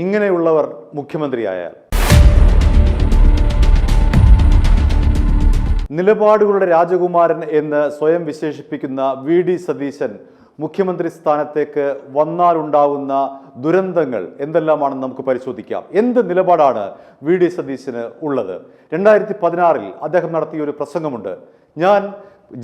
ഇങ്ങനെയുള്ളവർ മുഖ്യമന്ത്രിയായാൽ നിലപാടുകളുടെ രാജകുമാരൻ എന്ന് സ്വയം വിശേഷിപ്പിക്കുന്ന വി.ഡി. സതീശൻ മുഖ്യമന്ത്രി സ്ഥാനത്തേക്ക് വന്നാലുണ്ടാവുന്ന ദുരന്തങ്ങൾ എന്തെല്ലാമാണെന്ന് നമുക്ക് പരിശോധിക്കാം. എന്ത് നിലപാടാണ് വി.ഡി. സതീശന് ഉള്ളത്? 2016 അദ്ദേഹം നടത്തിയ ഒരു പ്രസംഗമുണ്ട്. ഞാൻ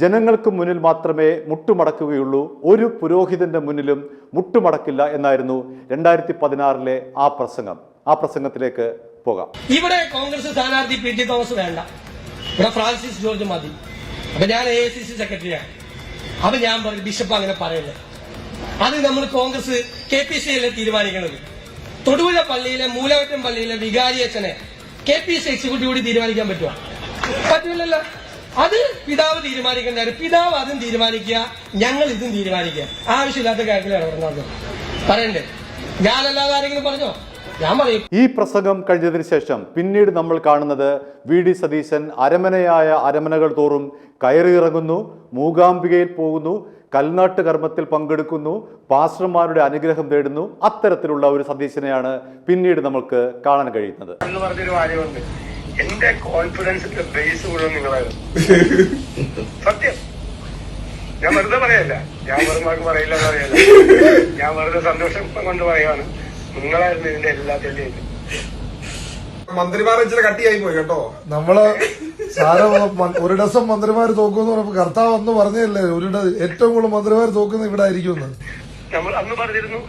ജനങ്ങൾക്ക് മുന്നിൽ മാത്രമേ മുട്ടുമടക്കുകയുള്ളൂ, ഒരു പുരോഹിതന്റെ മുന്നിലും മുട്ടുമടക്കില്ല എന്നായിരുന്നു 2016 ആ പ്രസംഗം. ആ പ്രസംഗത്തിലേക്ക് പോകാം. ഇവിടെ കോൺഗ്രസ് സ്ഥാനാർത്ഥി പി.ടി. തോമസ് വേണ്ട, ഇവിടെ ഫ്രാൻസിസ് ജോർജ് മതി. അപ്പൊ ഞാൻ AICC സെക്രട്ടറിയാണ്. അപ്പൊ ഞാൻ പറഞ്ഞു ബിഷപ്പ് അങ്ങനെ പറയല്ലേ, അത് നമ്മൾ കോൺഗ്രസ് KPC അല്ലേ തീരുമാനിക്കുന്നത്. തൊടുപുഴ പള്ളിയിലെ മൂലമറ്റം പള്ളിയിലെ വികാരി അച്ഛനെ KPC എക്സിക്യൂട്ടീവ് കൂടി തീരുമാനിക്കാൻ പറ്റുമോ? പറ്റൂലല്ലോ. അത് പിതാവ് തീരുമാനിക്കേണ്ടത്. പിതാവ് അതും തീരുമാനിക്കുക, ഞങ്ങൾ ഇതും തീരുമാനിക്കുക. ആവശ്യമില്ലാത്ത കാര്യത്തിലാണ് പറഞ്ഞത് പറയണ്ടേ. ഞാനല്ലാതെ ആരെങ്കിലും പറഞ്ഞോ? ഞാൻ പറയും. ഈ പ്രസംഗം കഴിഞ്ഞതിന് ശേഷം പിന്നീട് നമ്മൾ കാണുന്നത് വി.ഡി. സതീശൻ അരമനകൾ തോറും കയറിയിറങ്ങുന്നു, മൂകാംബികയിൽ പോകുന്നു, കൽനാട്ട് കർമ്മത്തിൽ പങ്കെടുക്കുന്നു, പാസ്റ്റർമാരുടെ അനുഗ്രഹം തേടുന്നു. അത്തരത്തിലുള്ള ഒരു സതീശനെയാണ് പിന്നീട് നമുക്ക് കാണാൻ കഴിയുന്നത്. എന്റെ കോൺഫിഡൻസിന്റെ ബേസ് മുഴുവൻ നിങ്ങളായിരുന്നു. സത്യം, ഞാൻ വെറുതെ പറയല്ല, ഞാൻ വെറുതെ പറയില്ല എന്നറിയാല്ല, ഞാൻ വെറുതെ സന്തോഷം കൊണ്ട് പറയാണ്. നിങ്ങളായിരുന്നു ഇതിന്റെ എല്ലാ തെളിയും. മന്ത്രിമാരെ ഇച്ചിരി കട്ടിയായി പോയി കേട്ടോ. നമ്മള് സാറ് ഒരു ഡസം മന്ത്രിമാര് തോക്കുമെന്ന് പറഞ്ഞപ്പോ കർത്താവ് അന്ന് പറഞ്ഞതല്ലേ ഏറ്റവും കൂടുതൽ മന്ത്രിമാര് തോക്കുന്ന ഇവിടെ ആയിരിക്കും. നമ്മൾ അന്ന് പറഞ്ഞിരുന്നു.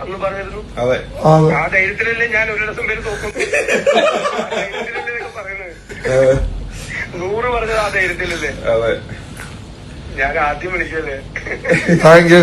അതെ, ആ ധൈര്യത്തിലല്ലേ ഞാൻ ഒരു ദിവസം പേര് തോക്കും. പറയുന്നത് 100 പറഞ്ഞത് ആ ധൈര്യത്തിലല്ലേ. അതെ, ഞാൻ ആദ്യം വിളിക്കല്ലേ. Thank you.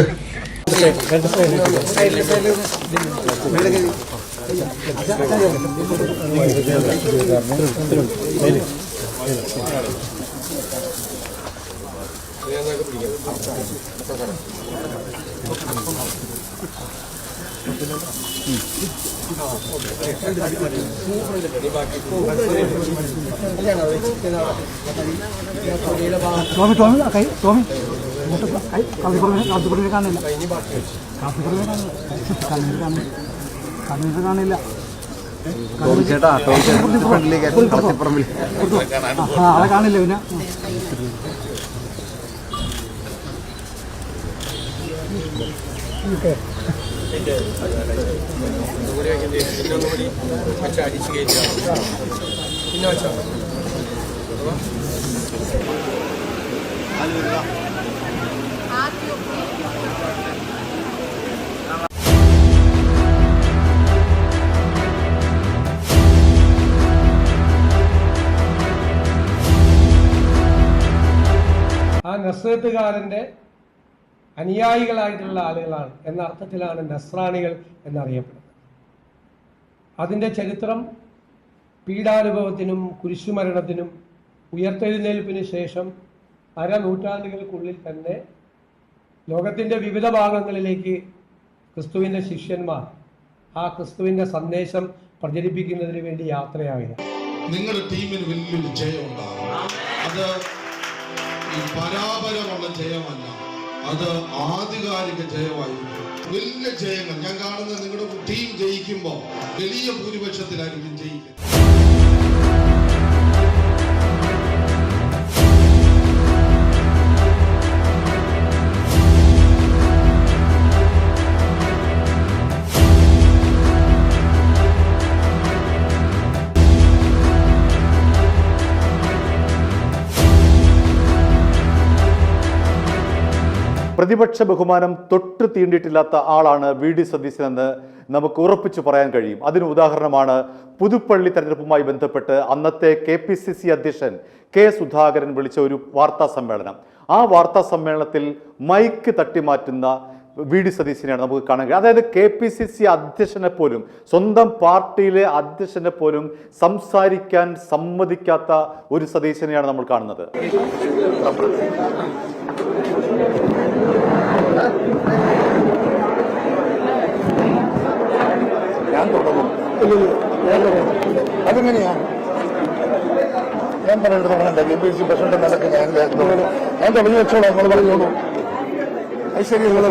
കാണില്ല. ആളെ കാണില്ല. പിന്നെ ആ നസ്രത്തുകാരന്റെ അനുയായികളായിട്ടുള്ള ആളുകളാണ് എന്ന അർത്ഥത്തിലാണ് നസ്രാണികൾ എന്നറിയപ്പെടുന്നത്. അതിൻ്റെ ചരിത്രം പീഡാനുഭവത്തിനും കുരിശുമരണത്തിനും ഉയർത്തെഴുന്നേൽപ്പിന് ശേഷം അരനൂറ്റാണ്ടുകൾക്കുള്ളിൽ തന്നെ ലോകത്തിൻ്റെ വിവിധ ഭാഗങ്ങളിലേക്ക് ക്രിസ്തുവിൻ്റെ ശിഷ്യന്മാർ ആ ക്രിസ്തുവിൻ്റെ സന്ദേശം പ്രചരിപ്പിക്കുന്നതിന് വേണ്ടി യാത്രയാവുക. നിങ്ങളുടെ ടീമിന് വലിയൊരു ജയം ഉണ്ടാകും. അത് ഈ പരാപരമുള്ള ജയമല്ല, അത് ആധികാരിക ജയമായിരിക്കും. വലിയ ജയങ്ങൾ ഞാൻ കാണുന്നത് നിങ്ങളുടെ ടീം ജയിക്കുമ്പോൾ വലിയ ഭൂരിപക്ഷത്തിലായിരിക്കും ജയിക്കുന്നത്. പ്രതിപക്ഷ ബഹുമാനം തൊട്ട് തീണ്ടിയിട്ടില്ലാത്ത ആളാണ് വി.ഡി. സതീശൻ എന്ന് നമുക്ക് ഉറപ്പിച്ചു പറയാൻ കഴിയും. അതിന് ഉദാഹരണമാണ് പുതുപ്പള്ളി തെരഞ്ഞെടുപ്പുമായി ബന്ധപ്പെട്ട് അന്നത്തെ KPCC അധ്യക്ഷൻ K. സുധാകരൻ വിളിച്ച ഒരു വാർത്താ സമ്മേളനം. ആ വാർത്താ സമ്മേളനത്തിൽ മൈക്ക് തട്ടിമാറ്റുന്ന വി.ഡി. സതീശനെയാണ് നമുക്ക് കാണാൻ കഴിയും. അതായത് KPCC അധ്യക്ഷനെ പോലും, സ്വന്തം പാർട്ടിയിലെ അധ്യക്ഷനെ പോലും സംസാരിക്കാൻ സമ്മതിക്കാത്ത ഒരു സതീശനെയാണ് നമ്മൾ കാണുന്നത്. ഞാൻ തുടങ്ങും. അതെങ്ങനെയാണ് ഞാൻ പറയേണ്ടത്? തുടങ്ങണ്ട. KPCC പ്രസിഡന്റ് നിലക്ക് ഞാൻ തുടങ്ങി വെച്ചോളാം. നിങ്ങൾ പറഞ്ഞോളൂ. അത് ശരിയല്ല.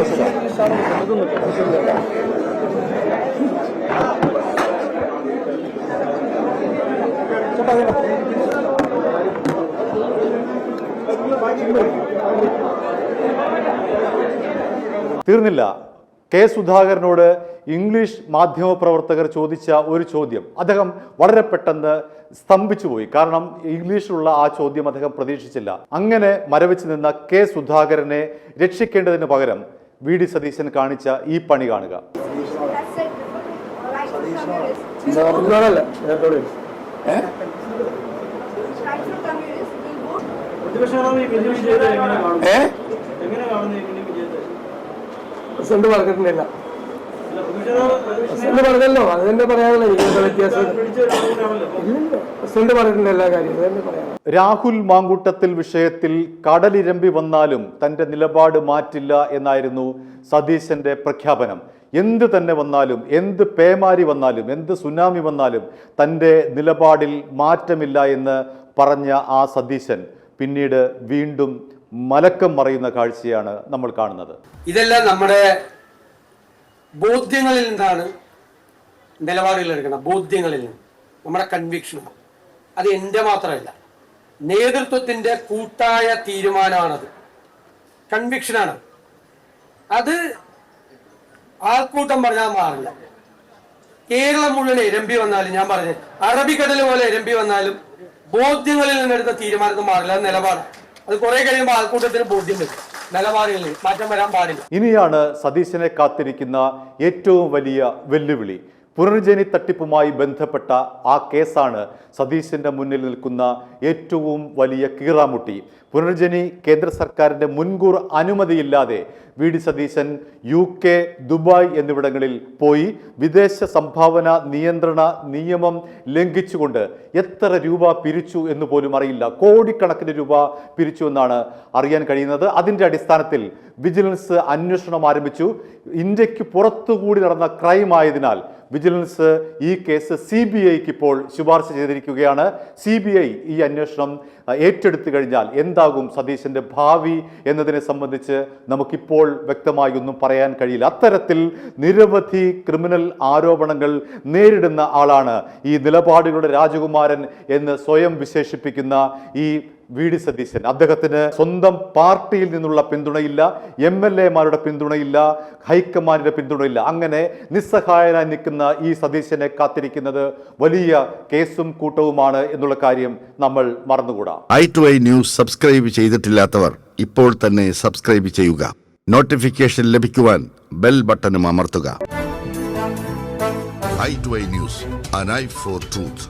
തീർന്നില്ല. കെ സുധാകരനോട് ഇംഗ്ലീഷ് മാധ്യമപ്രവർത്തകർ ചോദിച്ച ഒരു ചോദ്യം അദ്ദേഹം വളരെ പെട്ടെന്ന് സ്തംഭിച്ചുപോയി. കാരണം ഇംഗ്ലീഷിലുള്ള ആ ചോദ്യം അദ്ദേഹം പ്രതീക്ഷിച്ചില്ല. അങ്ങനെ മരവിച്ച് നിന്ന കെ സുധാകരനെ രക്ഷിക്കേണ്ടതിന് പകരം വി ഡി സതീശൻ കാണിച്ച ഈ പണി കാണുക. പ്രസിഡന്റ് പറഞ്ഞിട്ടില്ല, പ്രസിഡന്റ് പറഞ്ഞല്ലോ, അത് തന്നെ പറയാനുള്ള വ്യത്യാസം. പ്രസിഡന്റ് പറഞ്ഞിട്ടുണ്ട് എല്ലാ കാര്യവും, അത് തന്നെ പറയാം. രാഹുൽ മാങ്കൂട്ടത്തിൽ വിഷയത്തിൽ കടലിരമ്പി വന്നാലും തന്റെ നിലപാട് മാറ്റില്ല എന്നായിരുന്നു സതീശന്റെ പ്രഖ്യാപനം. എന്ത് തന്നെ വന്നാലും, എന്ത് പേമാരി വന്നാലും, എന്ത് സുനാമി വന്നാലും തന്റെ നിലപാടിൽ മാറ്റമില്ല എന്ന് പറഞ്ഞ ആ സതീശൻ പിന്നീട് വീണ്ടും മലക്കം മറയുന്ന കാഴ്ചയാണ് നമ്മൾ കാണുന്നത്. ഇതെല്ലാം നമ്മുടെ ബോധ്യങ്ങളിൽ നിന്നാണ് നിലപാടുകൾ എടുക്കണം. ബോധ്യങ്ങളിൽ നിന്ന്, നമ്മുടെ കൺവിക്ഷനാണ്. അത് എൻ്റെ മാത്രമല്ല, നേതൃത്വത്തിന്റെ കൂട്ടായ തീരുമാനമാണത്. കൺവിക്ഷനാണ് അത്. ആൾക്കൂട്ടം പറഞ്ഞാൽ മാറില്ല. കേരളം മുഴുവൻ എരമ്പി വന്നാലും, ഞാൻ പറഞ്ഞു അറബിക്കടൽ പോലെ എരമ്പി വന്നാലും ബോധ്യങ്ങളിൽ നിന്നെടുത്ത തീരുമാനത്തിൽ മാറില്ല. അത് നിലപാട്. അത് കുറെ കഴിയുമ്പോൾ ആൾക്കൂട്ടത്തിന് ബോധ്യം വരും. നിലപാടുകളിൽ മാറ്റം വരാൻ പാടില്ല. ഇനിയാണ് സതീശനെ കാത്തിരിക്കുന്ന ഏറ്റവും വലിയ വെല്ലുവിളി. പുനർജനി തട്ടിപ്പുമായി ബന്ധപ്പെട്ട ആ കേസാണ് സതീശന്റെ മുന്നിൽ നിൽക്കുന്ന ഏറ്റവും വലിയ കീറാമുട്ടി. പുനർജനി കേന്ദ്ര സർക്കാരിന്റെ മുൻകൂർ അനുമതിയില്ലാതെ V D Satheesan UK, Dubai എന്നിവിടങ്ങളിൽ പോയി വിദേശ സംഭാവന നിയന്ത്രണ നിയമം ലംഘിച്ചുകൊണ്ട് എത്ര രൂപ പിരിച്ചു എന്ന് പോലും അറിയില്ല. കോടിക്കണക്കിന് രൂപ പിരിച്ചു എന്നാണ് അറിയാൻ കഴിയുന്നത്. അതിൻ്റെ അടിസ്ഥാനത്തിൽ വിജിലൻസ് അന്വേഷണം ആരംഭിച്ചു. ഇന്ത്യക്ക് പുറത്തുകൂടി നടന്ന ക്രൈം ആയതിനാൽ വിജിലൻസ് ഈ കേസ് CBIക്ക് ഇപ്പോൾ ശുപാർശ ചെയ്തിരിക്കുകയാണ്. CBI ഈ അന്വേഷണം ഏറ്റെടുത്തു കഴിഞ്ഞാൽ എന്താകും സതീശന്റെ ഭാവി എന്നതിനെ സംബന്ധിച്ച് നമുക്കിപ്പോൾ വ്യക്തമായി ഒന്നും പറയാൻ കഴിയില്ല. അത്തരത്തിൽ നിരവധി ക്രിമിനൽ ആരോപണങ്ങൾ നേരിടുന്ന ആളാണ് ഈ നിലപാടുകളുടെ രാജകുമാരൻ എന്ന് സ്വയം വിശേഷിപ്പിക്കുന്ന ഈ വി ഡി സതീശൻ. അദ്ദേഹത്തിന് സ്വന്തം പാർട്ടിയിൽ നിന്നുള്ള പിന്തുണയില്ല, MLA-മാരുടെ പിന്തുണയില്ല, ഹൈക്കമാൻഡിന്റെ പിന്തുണയില്ല. അങ്ങനെ നിസ്സഹായനായി നിൽക്കുന്ന ഈ സതീശനെ കാത്തിരിക്കുന്നത് വലിയ കേസും കൂട്ടവുമാണ് എന്നുള്ള കാര്യം നമ്മൾ മറന്നുകൂടാ. i2i ന്യൂസ് സബ്സ്ക്രൈബ് ചെയ്തിട്ടില്ലാത്തവർ ഇപ്പോൾ തന്നെ സബ്സ്ക്രൈബ് ചെയ്യുക. നോട്ടിഫിക്കേഷൻ ലഭിക്കുവാൻ ബെൽ ബട്ടണും അമർത്തുക. i2i news, an eye for truth.